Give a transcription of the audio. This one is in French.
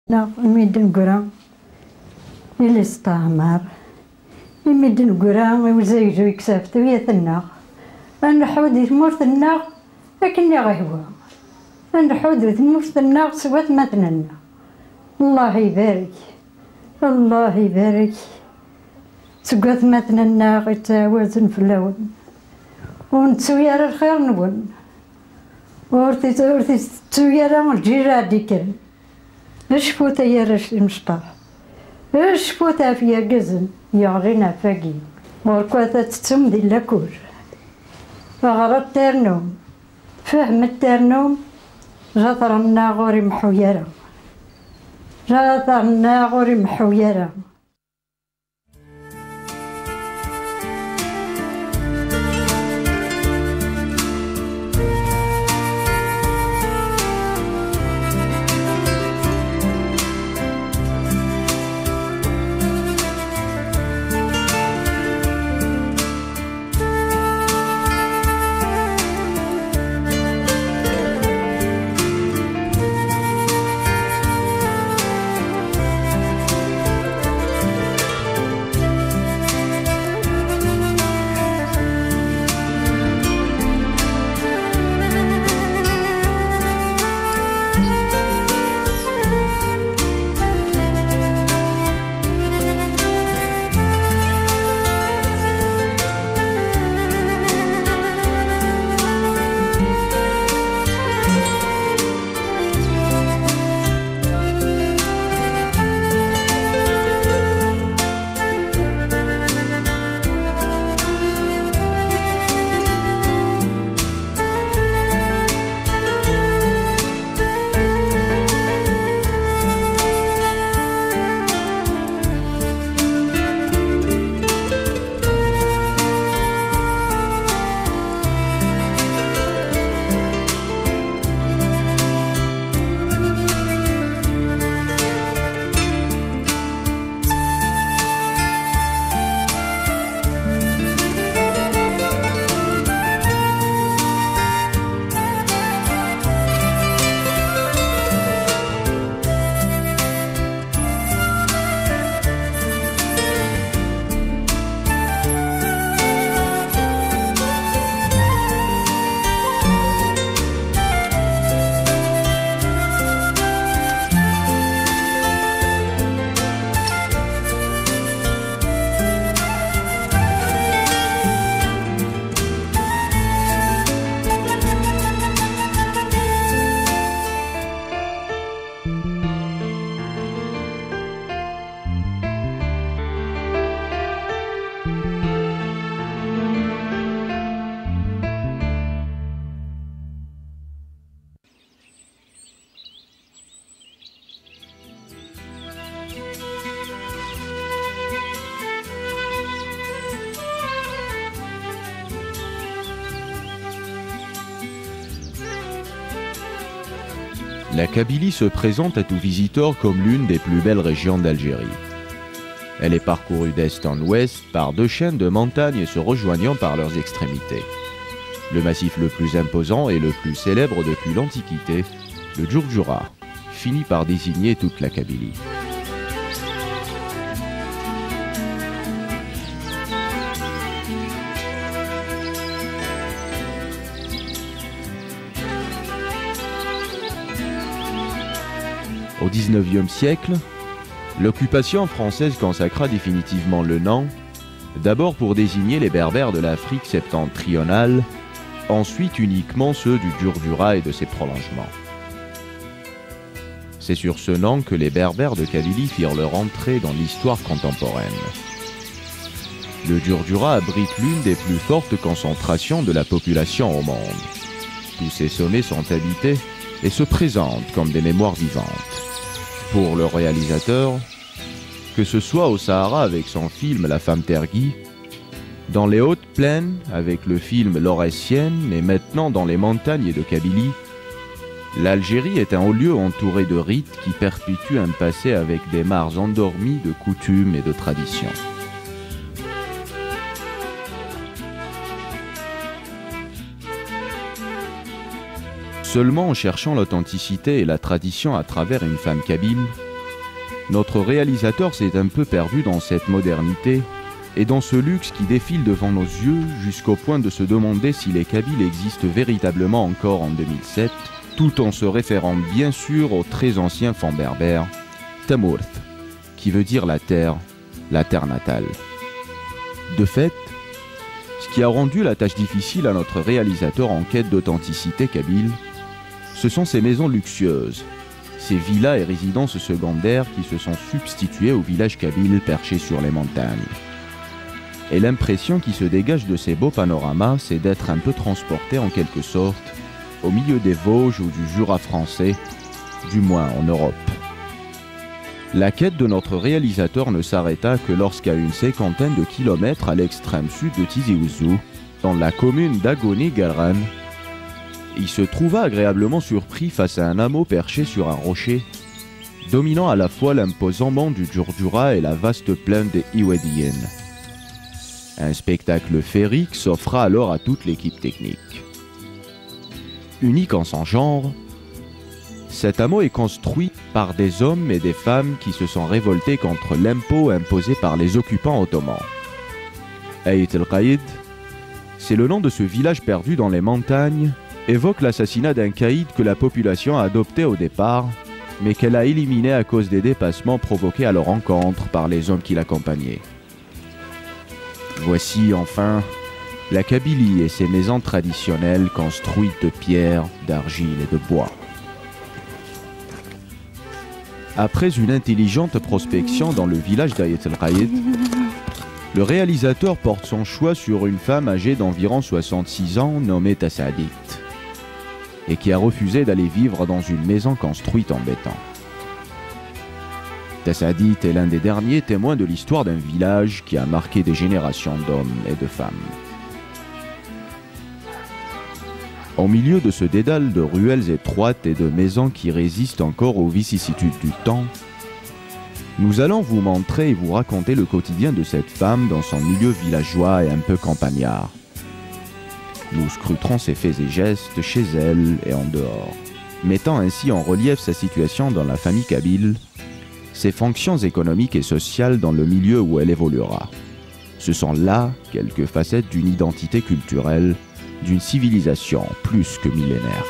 لا ميدن قرا إلي استعمر ميدن قرا وزيجو يكسافت ويثنا نحودي ثمورت الناغ لكني غهوة نحودي ثمورت الناغ سوات مثلنا. الله يبارك الله يبارك سقوات مثلنا يتوازن في اللون ونتسوي على الخير نبون ورثي تسوي على الجيران ديكن اشفوتا يا رش المشطر اشفوتا فيا قزن يغرينا فاقي وركواتا تتم دي لاكور فغرى الترنوم فهم الترنوم جاطرنا غوري محويرة جاطرنا غوري محويرة. La Kabylie se présente à tout visiteur comme l'une des plus belles régions d'Algérie. Elle est parcourue d'est en ouest par deux chaînes de montagnes se rejoignant par leurs extrémités. Le massif le plus imposant et le plus célèbre depuis l'Antiquité, le Djourdjoura, finit par désigner toute la Kabylie. Au XIXe siècle, l'occupation française consacra définitivement le nom, d'abord pour désigner les Berbères de l'Afrique septentrionale, ensuite uniquement ceux du Djourdjoura et de ses prolongements. C'est sur ce nom que les Berbères de Kabylie firent leur entrée dans l'histoire contemporaine. Le Djourdjoura abrite l'une des plus fortes concentrations de la population au monde. Tous ses sommets sont habités et se présentent comme des mémoires vivantes. Pour le réalisateur, que ce soit au Sahara avec son film La femme tergis, dans les hautes plaines avec le film L'Auressienne et maintenant dans les montagnes de Kabylie, l'Algérie est un haut lieu entouré de rites qui perpétuent un passé avec des mares endormies de coutumes et de traditions. Seulement en cherchant l'authenticité et la tradition à travers une femme kabyle, notre réalisateur s'est un peu perdu dans cette modernité et dans ce luxe qui défile devant nos yeux jusqu'au point de se demander si les Kabyles existent véritablement encore en 2007, tout en se référant bien sûr au très ancien fan berbère, Tamourth, qui veut dire la terre natale. De fait, ce qui a rendu la tâche difficile à notre réalisateur en quête d'authenticité kabyle, ce sont ces maisons luxueuses, ces villas et résidences secondaires qui se sont substituées aux villages kabyles perchés sur les montagnes. Et l'impression qui se dégage de ces beaux panoramas, c'est d'être un peu transporté en quelque sorte au milieu des Vosges ou du Jura français, du moins en Europe. La quête de notre réalisateur ne s'arrêta que lorsqu'à une cinquantaine de kilomètres à l'extrême sud de Tizi Ouzou, dans la commune d'Agoni-Garan, il se trouva agréablement surpris face à un hameau perché sur un rocher, dominant à la fois l'imposant mont du Djurdjura et la vaste plaine des Iwediyen. Un spectacle féerique s'offra alors à toute l'équipe technique. Unique en son genre, cet hameau est construit par des hommes et des femmes qui se sont révoltés contre l'impôt imposé par les occupants ottomans. Ayt el-Qaïd, c'est le nom de ce village perdu dans les montagnes, évoque l'assassinat d'un caïd que la population a adopté au départ, mais qu'elle a éliminé à cause des dépassements provoqués à leur encontre par les hommes qui l'accompagnaient. Voici enfin la Kabylie et ses maisons traditionnelles construites de pierre, d'argile et de bois. Après une intelligente prospection dans le village d'Ayt el-Qaïd, le réalisateur porte son choix sur une femme âgée d'environ 66 ans nommée Tassadit et qui a refusé d'aller vivre dans une maison construite en béton. Tassadit est l'un des derniers témoins de l'histoire d'un village qui a marqué des générations d'hommes et de femmes. Au milieu de ce dédale de ruelles étroites et de maisons qui résistent encore aux vicissitudes du temps, nous allons vous montrer et vous raconter le quotidien de cette femme dans son milieu villageois et un peu campagnard. Nous scruterons ses faits et gestes chez elle et en dehors, mettant ainsi en relief sa situation dans la famille kabyle, ses fonctions économiques et sociales dans le milieu où elle évoluera. Ce sont là quelques facettes d'une identité culturelle, d'une civilisation plus que millénaire.